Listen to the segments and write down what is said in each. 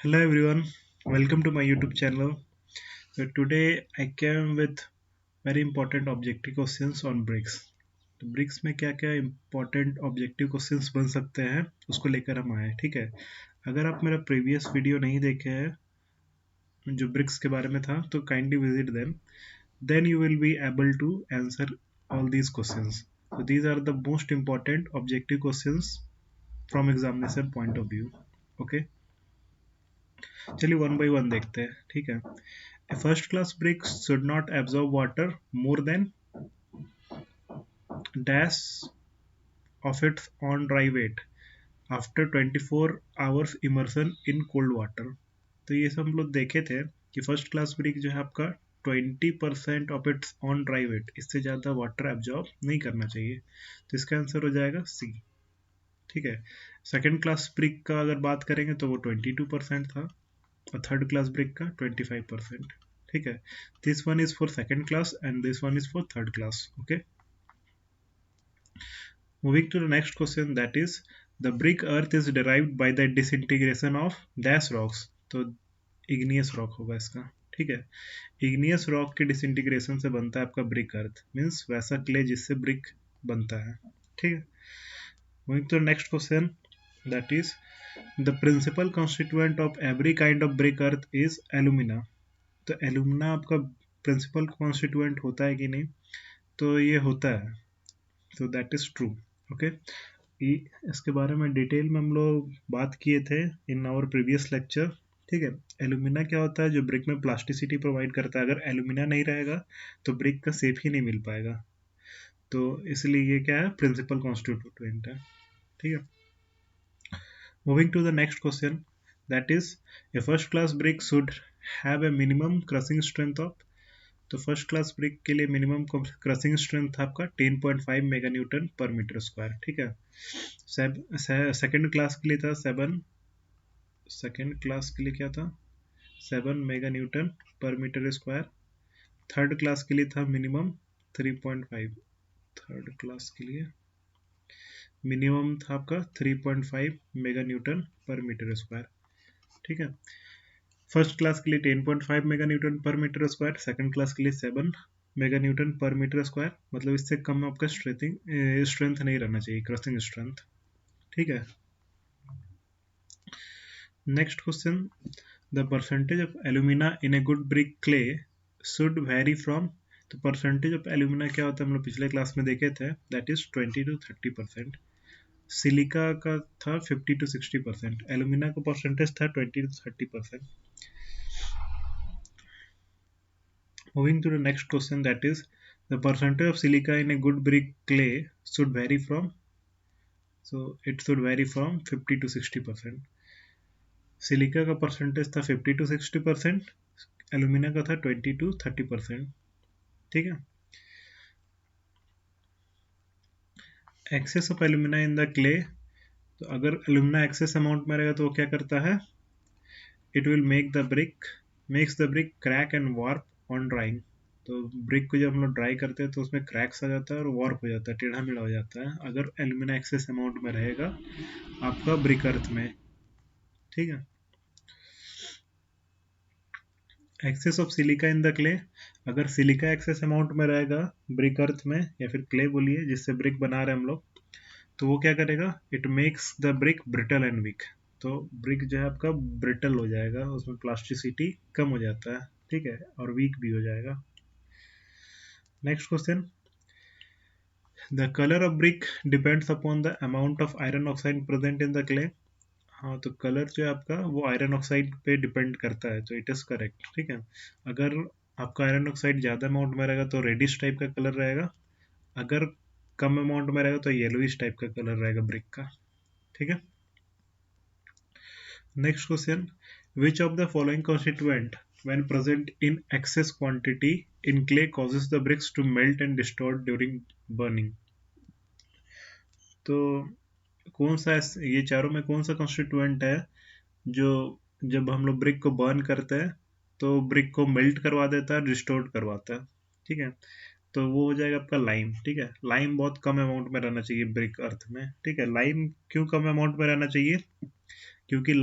Hello everyone, welcome to my YouTube channel. So today I came with very important objective questions on bricks. तो BRICS में क्या क्या important objective questions बन सकते हैं उसको लेकर हम आए हैं, ठीक है। अगर आप मेरा प्रीवियस वीडियो नहीं देखे हैं जो ब्रिक्स के बारे में था तो kindly visit then you will be able to answer all these questions. So these are the most important objective questions from examination point of view. Okay, चलिए वन बाई वन देखते हैं, ठीक है। A first class brick should not absorb water more than dash of its own dry weight after 24 hours immersion in cold water. तो ये सब हम लोग देखे थे कि फर्स्ट क्लास ब्रिक जो है आपका 20% of its on dry weight, इससे ज़्यादा वाटर एब्जॉर्ब नहीं करना चाहिए। तो इसका आंसर हो जाएगा सी, ठीक है। सेकेंड क्लास ब्रिक का अगर बात करेंगे तो वो 22% था और थर्ड क्लास ब्रिक का 25%, ठीक है। This one is for second class and this one is for third class. Okay, moving to the next question, that is the brick earth is derived by the disintegration of dash rocks. तो igneous rock होगा इसका, ठीक है। igneous rock के disintegration से बनता है आपका brick earth, मीन्स वैसा क्ले जिससे brick बनता है, ठीक है। moving to the next question, that is the principal constituent of every kind of brick earth is alumina. तो एलुमिना आपका प्रिंसिपल कॉन्स्टिट्यूएंट होता है कि नहीं, तो ये होता है, तो दैट इज ट्रू। ओके, इसके बारे में डिटेल में हम लोग बात किए थे इन आवर प्रीवियस लेक्चर, ठीक है। एलुमिना क्या होता है, जो ब्रिक में प्लास्टिसिटी प्रोवाइड करता है। अगर एलुमिना नहीं रहेगा तो ब्रिक का शेप ही नहीं मिल पाएगा, तो इसलिए ये क्या है, प्रिंसिपल कॉन्स्टिट्यूएंट है, ठीक है। Moving to the next question, that is a first class brick should have a minimum crushing strength of. तो फर्स्ट क्लास ब्रिक के लिए मिनिमम क्रशिंग स्ट्रेंथ था आपका 10.5 मेगा न्यूटन पर मीटर स्क्वायर, ठीक है। सेकेंड क्लास के लिए था 7, सेकेंड क्लास के लिए क्या था 7 मेगा न्यूटन पर मीटर स्क्वायर। थर्ड क्लास के लिए था मिनिमम 3.5, थर्ड क्लास के लिए मिनिमम था आपका 3.5 मेगा न्यूटन पर मीटर स्क्वायर, ठीक है। फर्स्ट क्लास के लिए 10.5 मेगा न्यूटन पर मीटर स्क्वायर, सेकंड क्लास के लिए 7 मेगा न्यूटन पर मीटर स्क्वायर, मतलब इससे कम आपका स्ट्रेंथ नहीं रहना चाहिए, क्रशिंग स्ट्रेंथ, ठीक है। Next question, the percentage of alumina in a good brick clay should very from. तो परसेंटेज ऑफ एल्यूमिना क्या होता है हम लोग पिछले क्लास में देखे थे, दैट इज 20 to 30%। सिलिका का था 50 to 60%, एल्यूमिना का परसेंटेज था 20 to 30%। Moving to the next question, that is the percentage of silica in a good brick clay should vary from, so it should vary from 50 to 60%। Silica का percentage था 50 to 60%, alumina का था 20 to 30%, ठीक है। Excess of alumina in the clay, तो अगर alumina access amount में रहेगा तो वो क्या करता है, it will makes the brick crack and warp on drawing. तो ब्रिक को जब हम लोग ड्राई करते हैं तो उसमें क्रैक्स आ जाता है और वार्प हो जाता है, टेढ़ा मेढ़ा हो जाता है, अगर एल्यूमिना एक्सेस अमाउंट में रहेगा आपका ब्रिक अर्थ में, ठीक है। Excess of silica in the clay, अगर सिलिका एक्सेस अमाउंट में रहेगा ब्रिक अर्थ में या फिर क्ले बोलिए जिससे ब्रिक बना रहे हैं हम लोग, तो वो क्या करेगा, it makes the brick brittle and weak. तो ब्रिक जो है आपका ब्रिटल हो जाएगा, उसमें प्लास्टिसिटी कम हो जाता है, ठीक है, और वीक भी हो जाएगा। Next question, the colour of brick depends upon the amount of iron oxide present in the clay. हाँ, तो कलर जो है आपका वो आयरन ऑक्साइड पे डिपेंड करता है, तो इट इज करेक्ट, ठीक है। अगर आपका आयरन ऑक्साइड ज़्यादा अमाउंट में रहेगा तो रेडिश टाइप का कलर रहेगा, अगर कम अमाउंट में रहेगा तो येलोइश टाइप का कलर रहेगा ब्रिक का, ठीक है। Next question, which of the following constituent when present in excess quantity in clay causes the bricks to melt and distort during burning। तो कौन सा ये चारों में कौन सा कॉन्स्टिट्यूएंट है जो जब हम लोग ब्रिक को बर्न करते हैं तो ब्रिक को मेल्ट करवा देता है, डिस्टोर्ट करवाता है, ठीक है। तो वो हो जाएगा आपका लाइम, ठीक है। लाइम बहुत कम अमाउंट में रहना चाहिए ब्रिक अर्थ में, ठीक है। लाइम क्यों कम अमाउंट में रहना चाहिए, क्योंकि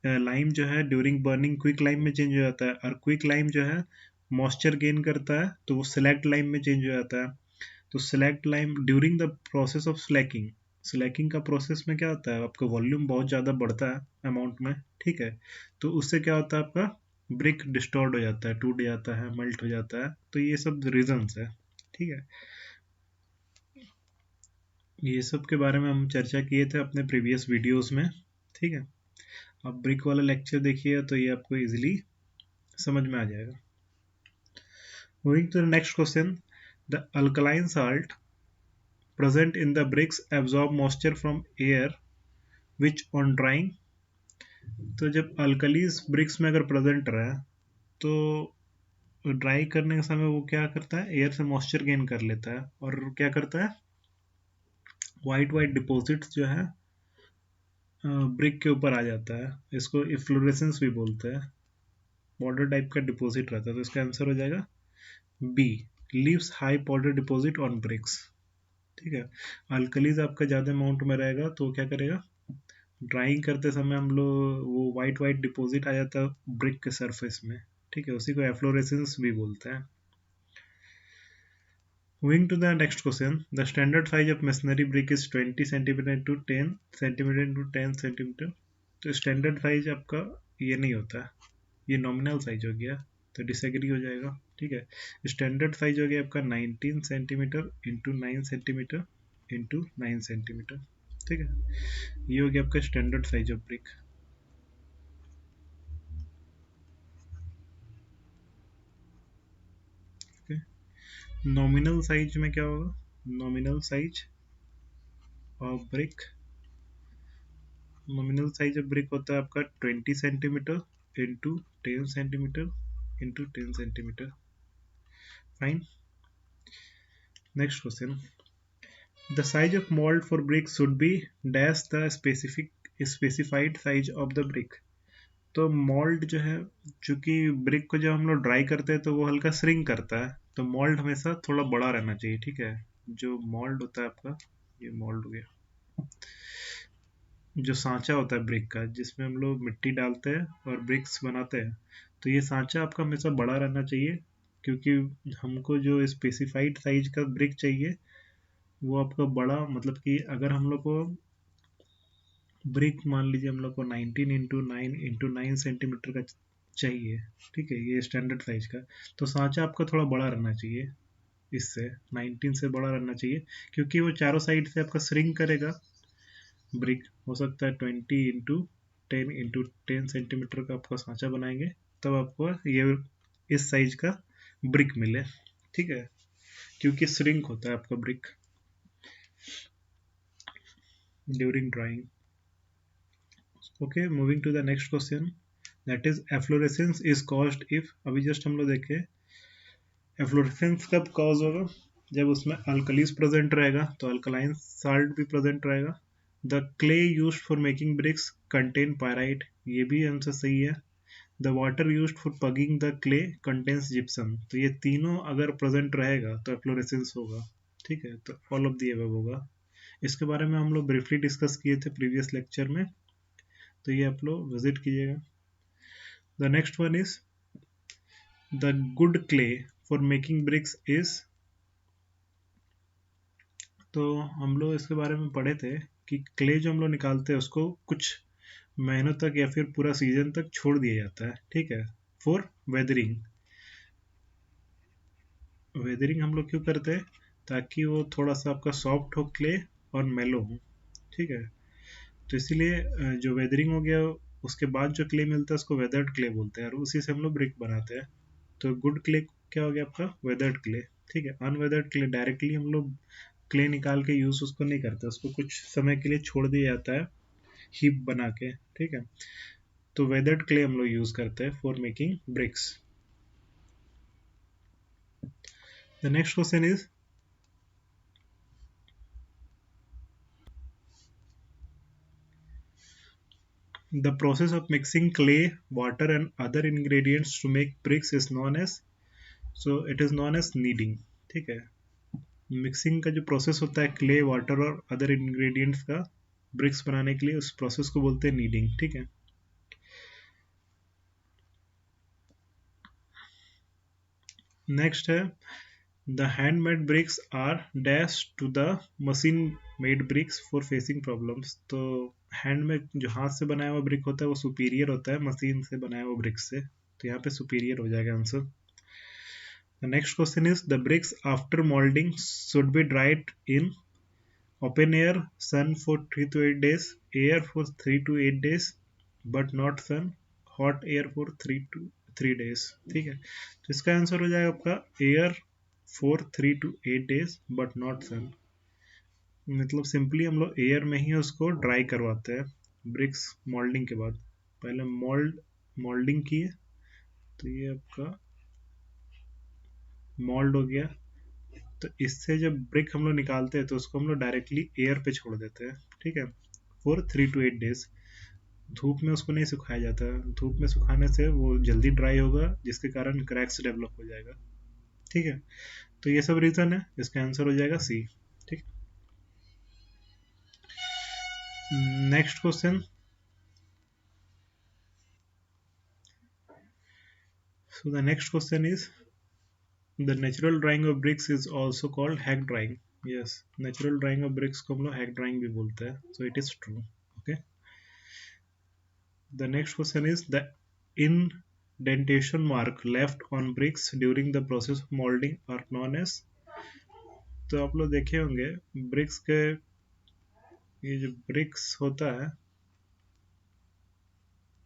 लाइम जो है ड्यूरिंग बर्निंग क्विक लाइम में चेंज हो जाता है, और क्विक लाइम जो है मॉइस्चर गेन करता है तो वो स्लैक्ड लाइम में चेंज हो जाता है। तो slaked lime during the process of Slaking, Slaking का प्रोसेस में क्या होता है, आपका वॉल्यूम बहुत ज़्यादा बढ़ता है अमाउंट में, ठीक है। तो उससे क्या होता है, आपका ब्रिक डिस्टॉर्ड हो जाता है, टूट जाता है, मेल्ट हो जाता है। तो ये सब रीजंस है, ठीक है। ये सब के बारे में हम चर्चा किए थे अपने प्रीवियस वीडियोस में, ठीक है। अब ब्रिक वाला लेक्चर देखिए तो ये आपको इजीली समझ में आ जाएगा। Moving to the next question, the alkaline salt present in the bricks absorb moisture from air which on drying। तो जब अल्कलीज ब्रिक्स में अगर प्रेजेंट रहा है तो ड्राई करने के समय वो क्या करता है, एयर से मॉइस्चर गेन कर लेता है और क्या करता है, वाइट वाइट डिपॉजिट्स जो है ब्रिक के ऊपर आ जाता है। इसको इफ्लोरेसेंस भी बोलते हैं, पाउडर टाइप का डिपॉजिट रहता है। तो इसका आंसर हो जाएगा B, leaves high powder deposit on bricks, ठीक है। अल्कलीज आपका ज़्यादा अमाउंट में रहेगा तो क्या करेगा, ड्राइंग करते समय हम लोग वो वाइट वाइट डिपॉजिट आ जाता है ब्रिक के सरफेस में, ठीक है। उसी को एफ्लोरेसेंस भी बोलते हैं। Moving to the next question, the standard size of machinery brick is 20 centimetre to 10 centimetre into 10 centimetre. तो स्टैंडर्ड साइज आपका ये नहीं होता, ये नॉमिनल साइज हो गया, तो डिसएग्री हो जाएगा, ठीक है। स्टैंडर्ड साइज हो गया आपका 19 centimetre into 9 centimetre into 9 centimetre, ठीक है। ये हो गया आपका standard size of brick. Nominal size में क्या होगा, nominal size of brick, nominal size of brick होता है आपका 20 centimetre into 10 centimetre into 10 centimetre. Fine. Next question, the size of mould for brick should be dash the specified size of the brick. तो mould जो है, चूंकि brick को जब हम लोग ड्राई करते हैं तो वो हल्का श्रिंक करता है, तो मोल्ड हमेशा थोड़ा बड़ा रहना चाहिए, ठीक है। जो मोल्ड होता है आपका, ये मोल्ड हो गया, जो सांचा होता है ब्रिक का जिसमें हम लोग मिट्टी डालते हैं और ब्रिक्स बनाते हैं, तो ये सांचा आपका हमेशा बड़ा रहना चाहिए, क्योंकि हमको जो स्पेसिफाइड साइज का ब्रिक चाहिए वो आपका बड़ा, मतलब कि अगर हम लोग को ब्रिक मान लीजिए हम लोग को 19 इंटू 9 सेंटीमीटर का चाहिए, ठीक है, ये स्टैंडर्ड साइज का, तो सांचा आपका थोड़ा बड़ा रहना चाहिए, इससे 19 से बड़ा रहना चाहिए, क्योंकि वो चारों साइड से आपका श्रिंक करेगा ब्रिक। हो सकता है 20 इंटू 10 सेंटीमीटर का आपका सांचा बनाएंगे, तब आपको ये इस साइज का ब्रिक मिले, ठीक है, क्योंकि श्रिंक होता है आपका brick during drying. Okay, moving to the next question, that is efflorescence is caused if. अभी जस्ट हम लोग देखे एफ्लोरेसेंस कब कॉज होगा, जब उसमें अल्कलीज प्रेजेंट रहेगा, तो अल्कलाइन साल्ट भी प्रेजेंट रहेगा। The clay used for making bricks contain pyrite, ये भी आंसर सही है। The water used for pugging the clay contains gypsum, तो ये तीनों अगर प्रेजेंट रहेगा तो एफ्लोरेसेंस होगा, ठीक है। तो ऑल ऑफ द अबव होगा। इसके बारे में हम लोग ब्रीफली डिस्कस किए थे प्रीवियस लेक्चर में, तो ये आप लोग विजिट कीजिएगा। The next one is the good clay for making bricks is. तो हम लोग इसके बारे में पढ़े थे कि क्ले जो हम लोग निकालते हैं उसको कुछ महीनों तक या फिर पूरा सीजन तक छोड़ दिया जाता है, ठीक है, फॉर वेदरिंग। वेदरिंग हम लोग क्यों करते हैं, ताकि वो थोड़ा सा आपका सॉफ्ट हो क्ले और मेलो हो, ठीक है। तो इसीलिए जो वेदरिंग हो गया उसके बाद जो क्ले मिलता है उसको वेदर्ड क्ले बोलते हैं, और उसी से हम लोग ब्रिक बनाते हैं। तो गुड क्ले क्या हो गया आपका, वेदर्ड क्ले, ठीक है। अनवेदर्ड क्ले डायरेक्टली हम लोग क्ले निकाल के यूज उसको नहीं करते, उसको कुछ समय के लिए छोड़ दिया जाता है हीप बना के, ठीक है। तो वेदर्ड क्ले हम लोग यूज करते हैं for making bricks. The next question is, the process of mixing clay, water and other ingredients to make bricks is known as, so it is known as kneading, ठीक है। Mixing का जो process होता है clay, water और other ingredients का BRICS बनाने के लिए, उस प्रोसेस को बोलते हैं नीडिंग, ठीक है। नेक्स्ट है the handmade bricks are dash to the machine made bricks for facing problems. तो हैंड में जो हाथ से बनाया हुआ ब्रिक होता है वो सुपीरियर होता है मशीन से बनाया हुआ ब्रिक से, तो यहाँ पे सुपीरियर हो जाएगा answer. The next question is the bricks after molding should be dried in open air, sun for 3 to 8 days, air for 3 to 8 days, but not sun, hot air for 3 to 3 days। ठीक है, तो इसका answer हो जाएगा आपका air for 3 to 8 days but not sun. मतलब simply हम लोग एयर में ही उसको ड्राई करवाते हैं ब्रिक्स मोल्डिंग के बाद। पहले मोल्डिंग किए, तो ये आपका मोल्ड हो गया। तो इससे जब ब्रिक हम लोग निकालते हैं तो उसको हम लोग डायरेक्टली एयर पे छोड़ देते हैं। ठीक है, फॉर 3 to 8 डेज। धूप में उसको नहीं सुखाया जाता है, धूप में सुखाने से वो जल्दी ड्राई होगा जिसके कारण क्रैक्स डेवलप हो जाएगा। ठीक है, तो ये सब रीजन है, इसका आंसर हो जाएगा सी। ठीक, next question. So the next question is the natural drying of BRICS is also called hack drawing. Yes, natural drying of BRICS को हम लोग हैक ड्राइंग भी बोलते हैं, so it is true. Okay, the next question is the indentation mark left on bricks during the process of molding are known as। तो आप लोग देखे होंगे ब्रिक्स के, ये जो ब्रिक्स होता है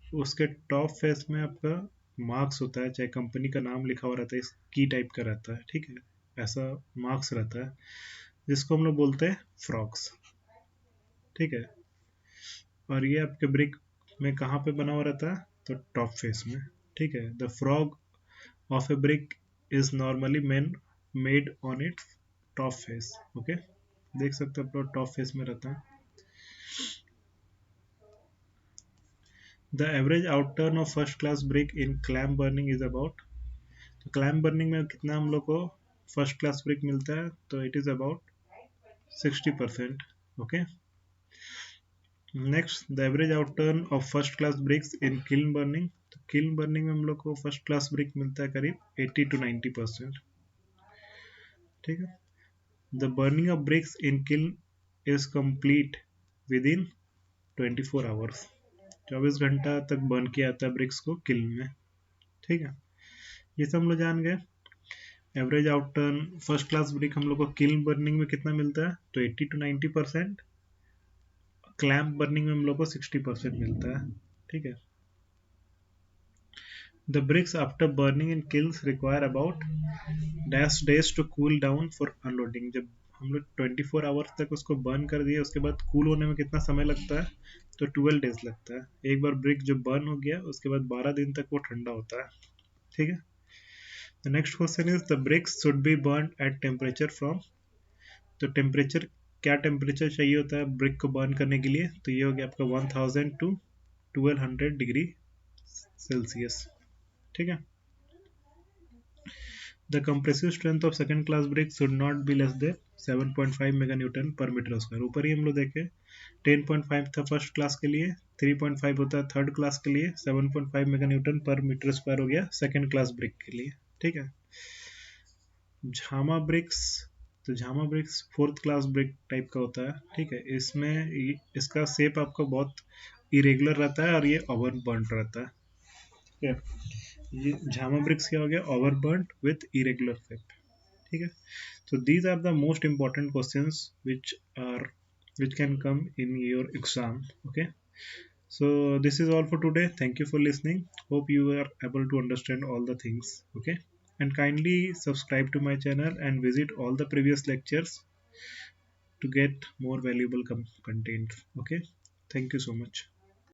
उसके टॉप फेस में आपका मार्क्स होता है, चाहे कंपनी का नाम लिखा हुआ रहता है, की टाइप का रहता है। ठीक है, ऐसा मार्क्स रहता है जिसको हम लोग बोलते हैं फ्रॉक्स। ठीक है, और ये आपके ब्रिक में कहाँ पे बना हुआ रहता है, तो टॉप फेस में। ठीक है, the frog of a brick is normally made on its top face। Okay, देख सकते हो आप लोग टॉप फेस में रहता है। The average outturn of first class brick in clamp burning is about. तो क्लैम्प बर्निंग में कितना हम लोग को फर्स्ट क्लास ब्रिक मिलता है, तो it is about 60%। Okay, next the average outturn of first class bricks in kiln burning. तो किल्न बर्निंग में हम लोग को फर्स्ट क्लास ब्रिक मिलता है करीब 80 to 90%। ठीक है, the burning of bricks in kiln is complete within 24 hours। 24 घंटा तक बर्न किया जाता है ब्रिक्स को किल्न में। ठीक है, ये सब हम लोग जान गए। एवरेज आउटटर्न फर्स्ट क्लास ब्रिक हम लोग को किल्न बर्निंग में कितना मिलता है, तो 80 to 90%। क्लैम्प बर्निंग में हम लोग को 60% मिलता है। ठीक है, the bricks after burning in kilns require about dash days to cool down for unloading. जब हम लोग 24 आवर्स तक उसको बर्न कर दिए, उसके बाद कूल होने में कितना समय लगता है, तो 12 डेज लगता है। एक बार ब्रिक जब बर्न हो गया उसके बाद 12 दिन तक वो ठंडा होता है। ठीक है, the next question is the bricks should be burn at temperature from. तो टेम्परेचर, क्या टेम्परेचर चाहिए होता है ब्रिक को बर्न करने के लिए, तो ये हो गया आपका 1000 to 1200 डिग्री सेल्सियस। ठीक है, The compressive strength of second class brick should not be less than 7.5 mega newton पर मीटर स्क्वायर। ऊपर ही हम लोग देखे 10.5 था फर्स्ट क्लास के लिए, 3.5 होता है थर्ड क्लास के लिए, 7.5 मेगा न्यूटन पर मीटर स्क्वायर हो गया सेकंड क्लास ब्रिक के लिए। ठीक है, झामा ब्रिक्स, तो jhama bricks fourth class brick type का होता है। ठीक है, इसमें इसका शेप आपका बहुत इरेगुलर रहता है और ये ओवर बर्न रहता है। ठीक है, ये झामा ब्रिक्स क्या हो गया, ओवरबर्न विथ इरेगुलर शेप। ठीक है, so these are the most important questions which can come in your exam। okay, so this is all for today, thank you for listening, hope you are able to understand all the things। okay, and kindly subscribe to my channel and visit all the previous lectures to get more valuable content। okay, thank you so much।